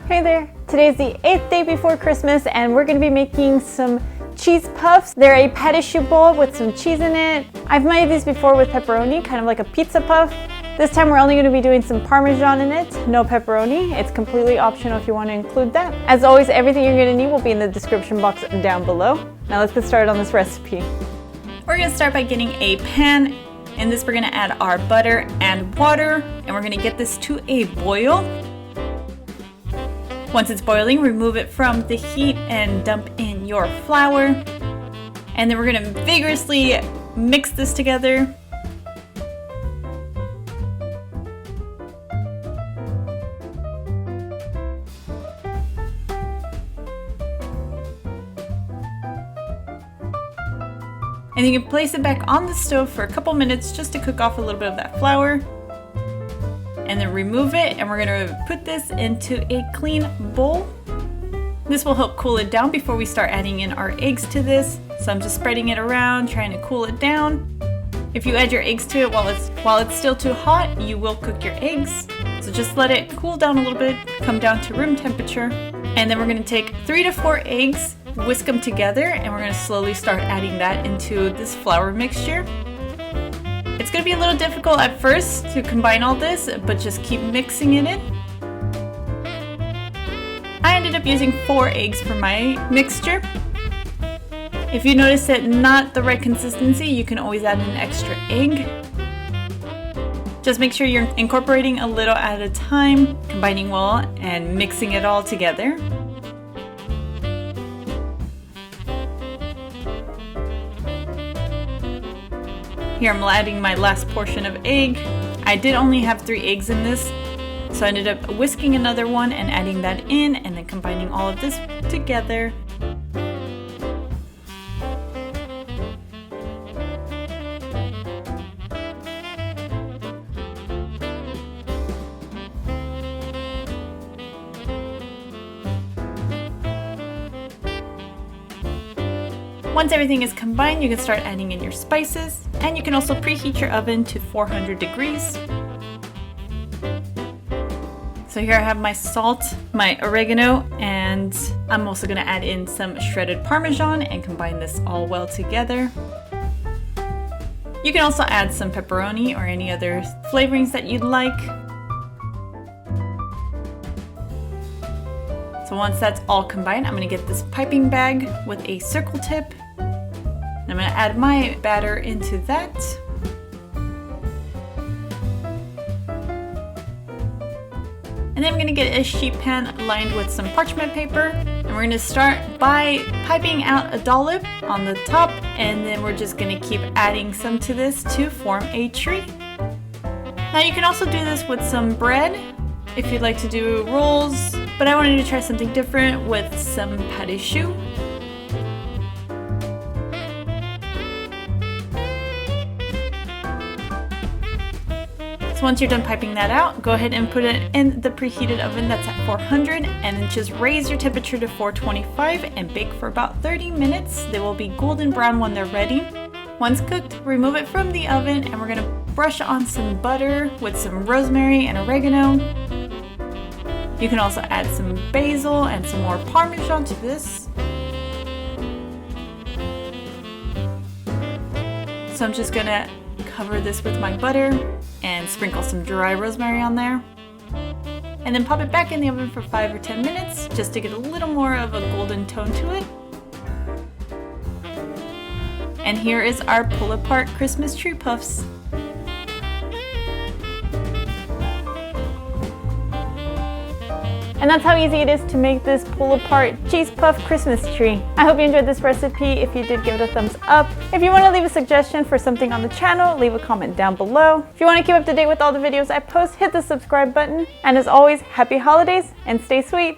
Hey there! Today's the 8th day before Christmas and we're going to be making some cheese puffs. They're a pate choux bowl with some cheese in it. I've made these before with pepperoni, kind of like a pizza puff. This time we're only going to be doing some Parmesan in it, no pepperoni. It's completely optional if you want to include that. As always, everything you're going to need will be in the description box down below. Now let's get started on this recipe. We're going to start by getting a pan. In this we're going to add our butter and water and we're going to get this to a boil. Once it's boiling, remove it from the heat and dump in your flour. And then we're going to vigorously mix this together. And you can place it back on the stove for a couple minutes just to cook off a little bit of that flour. And then remove it, and we're going to put this into a clean bowl. This will help cool it down before we start adding in our eggs to this. So I'm just spreading it around, trying to cool it down. If you add your eggs to it while it's still too hot, you will cook your eggs. So just let it cool down a little bit, come down to room temperature. And then we're going to take 3 to 4 eggs, whisk them together, and we're going to slowly start adding that into this flour mixture. It's going to be a little difficult at first to combine all this, but just keep mixing it in. I ended up using 4 eggs for my mixture. If you notice it not the right consistency, you can always add an extra egg. Just make sure you're incorporating a little at a time, combining well and mixing it all together. Here I'm adding my last portion of egg. I did only have 3 eggs in this, so I ended up whisking another one and adding that in and then combining all of this together. Once everything is combined, you can start adding in your spices, and you can also preheat your oven to 400 degrees. So here I have my salt, my oregano, and I'm also going to add in some shredded Parmesan and combine this all well together. You can also add some pepperoni or any other flavorings that you'd like. So once that's all combined, I'm going to get this piping bag with a circle tip. And I'm going to add my batter into that. And then I'm going to get a sheet pan lined with some parchment paper. And we're going to start by piping out a dollop on the top. And then we're just going to keep adding some to this to form a tree. Now you can also do this with some bread if you'd like to do rolls. But I wanted to try something different with some pate choux. So once you're done piping that out, go ahead and put it in the preheated oven that's at 400 and then just raise your temperature to 425 and bake for about 30 minutes. They will be golden brown when they're ready. Once cooked, remove it from the oven and we're going to brush on some butter with some rosemary and oregano. You can also add some basil and some more Parmesan to this. So I'm just going to cover this with my butter and sprinkle some dry rosemary on there. And then pop it back in the oven for 5 or 10 minutes just to get a little more of a golden tone to it. And here is our pull-apart Christmas tree puffs. And that's how easy it is to make this pull-apart cheese puff Christmas tree. I hope you enjoyed this recipe. If you did, give it a thumbs up. If you want to leave a suggestion for something on the channel, leave a comment down below. If you want to keep up to date with all the videos I post, hit the subscribe button. And as always, happy holidays and stay sweet.